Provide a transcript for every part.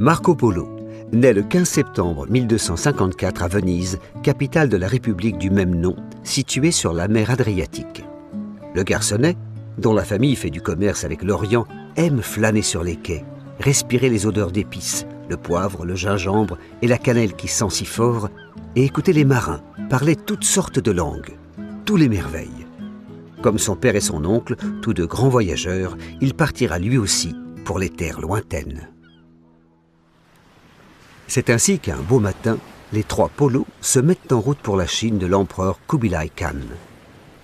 Marco Polo naît le 15 septembre 1254 à Venise, capitale de la République du même nom, située sur la mer Adriatique. Le garçonnet, dont la famille fait du commerce avec l'Orient, aime flâner sur les quais, respirer les odeurs d'épices, le poivre, le gingembre et la cannelle qui sent si fort, et écouter les marins parler toutes sortes de langues, tous les merveilles. Comme son père et son oncle, tous deux grands voyageurs, il partira lui aussi pour les terres lointaines. C'est ainsi qu'un beau matin, les trois Polos se mettent en route pour la Chine de l'empereur Kubilai Khan.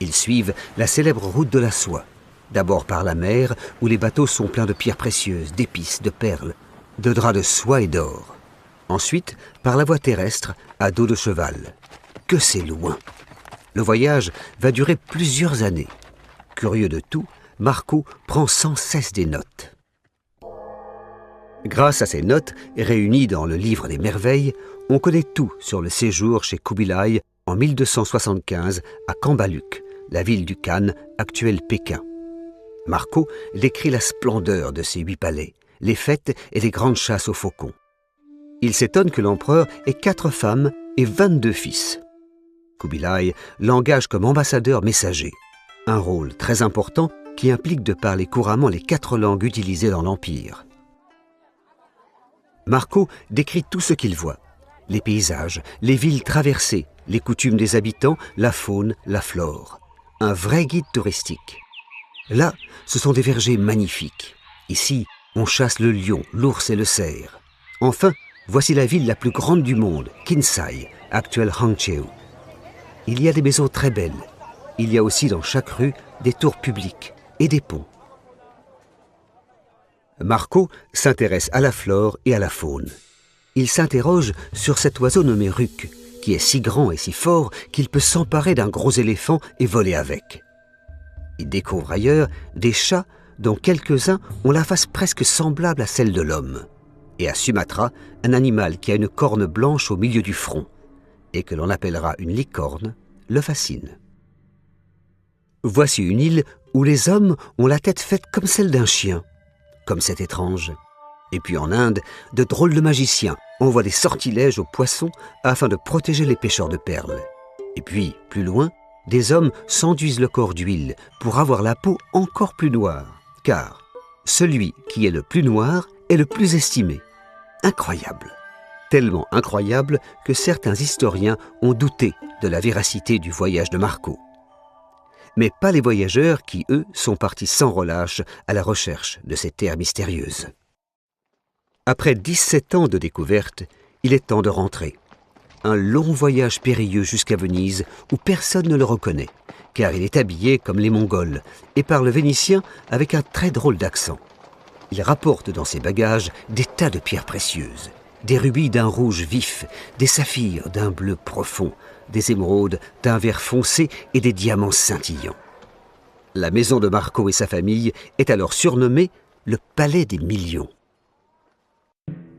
Ils suivent la célèbre route de la soie, d'abord par la mer où les bateaux sont pleins de pierres précieuses, d'épices, de perles, de draps de soie et d'or. Ensuite, par la voie terrestre à dos de cheval. Que c'est loin! Le voyage va durer plusieurs années. Curieux de tout, Marco prend sans cesse des notes. Grâce à ces notes, réunies dans le livre des merveilles, on connaît tout sur le séjour chez Kubilai en 1275 à Cambaluc, la ville du Khan, actuel Pékin. Marco décrit la splendeur de ces 8 palais, les fêtes et les grandes chasses aux faucons. Il s'étonne que l'empereur ait 4 femmes et 22 fils. Kubilai l'engage comme ambassadeur messager, un rôle très important qui implique de parler couramment les 4 langues utilisées dans l'Empire. Marco décrit tout ce qu'il voit, les paysages, les villes traversées, les coutumes des habitants, la faune, la flore. Un vrai guide touristique. Là, ce sont des vergers magnifiques. Ici, on chasse le lion, l'ours et le cerf. Enfin, voici la ville la plus grande du monde, Kinsai, actuelle Hangzhou. Il y a des maisons très belles. Il y a aussi dans chaque rue des tours publiques et des ponts. Marco s'intéresse à la flore et à la faune. Il s'interroge sur cet oiseau nommé ruc, qui est si grand et si fort qu'il peut s'emparer d'un gros éléphant et voler avec. Il découvre ailleurs des chats dont quelques-uns ont la face presque semblable à celle de l'homme. Et à Sumatra, un animal qui a une corne blanche au milieu du front, et que l'on appellera une licorne, le fascine. Voici une île où les hommes ont la tête faite comme celle d'un chien. Comme c'est étrange. Et puis en Inde, de drôles de magiciens envoient des sortilèges aux poissons afin de protéger les pêcheurs de perles. Et puis, plus loin, des hommes s'enduisent le corps d'huile pour avoir la peau encore plus noire. Car celui qui est le plus noir est le plus estimé. Incroyable. Tellement incroyable que certains historiens ont douté de la véracité du voyage de Marco. Mais pas les voyageurs qui, eux, sont partis sans relâche à la recherche de ces terres mystérieuses. Après 17 ans de découverte, il est temps de rentrer. Un long voyage périlleux jusqu'à Venise où personne ne le reconnaît, car il est habillé comme les Mongols et parle vénitien avec un très drôle d'accent. Il rapporte dans ses bagages des tas de pierres précieuses, des rubis d'un rouge vif, des saphirs d'un bleu profond, des émeraudes d'un vert foncé et des diamants scintillants. La maison de Marco et sa famille est alors surnommée le Palais des Millions.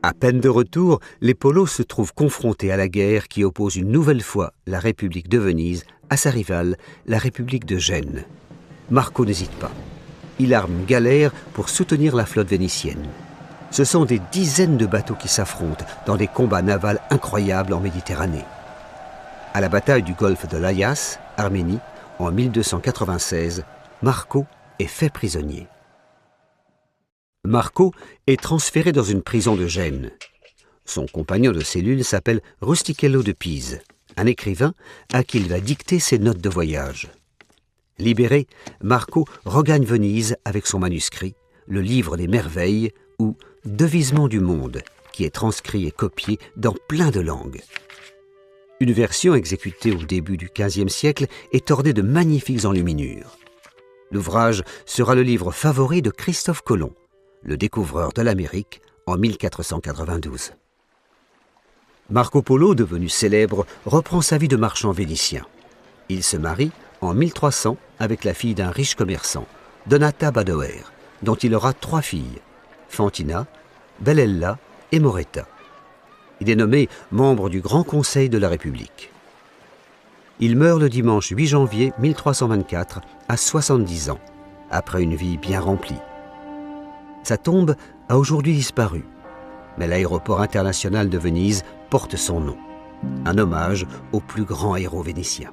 À peine de retour, les Polos se trouvent confrontés à la guerre qui oppose une nouvelle fois la République de Venise à sa rivale, la République de Gênes. Marco n'hésite pas. Il arme une galère pour soutenir la flotte vénitienne. Ce sont des dizaines de bateaux qui s'affrontent dans des combats navals incroyables en Méditerranée. À la bataille du golfe de Layas, Arménie, en 1296, Marco est fait prisonnier. Marco est transféré dans une prison de Gênes. Son compagnon de cellule s'appelle Rustichello de Pise, un écrivain à qui il va dicter ses notes de voyage. Libéré, Marco regagne Venise avec son manuscrit, le livre des merveilles ou Devisement du monde, qui est transcrit et copié dans plein de langues. Une version exécutée au début du XVe siècle est ornée de magnifiques enluminures. L'ouvrage sera le livre favori de Christophe Colomb, le découvreur de l'Amérique en 1492. Marco Polo, devenu célèbre, reprend sa vie de marchand vénitien. Il se marie en 1300 avec la fille d'un riche commerçant, Donata Badoer, dont il aura 3 filles, Fantina, Bellella et Moretta. Il est nommé membre du Grand Conseil de la République. Il meurt le dimanche 8 janvier 1324 à 70 ans, après une vie bien remplie. Sa tombe a aujourd'hui disparu. Mais l'aéroport international de Venise porte son nom, un hommage au plus grand héros vénitien.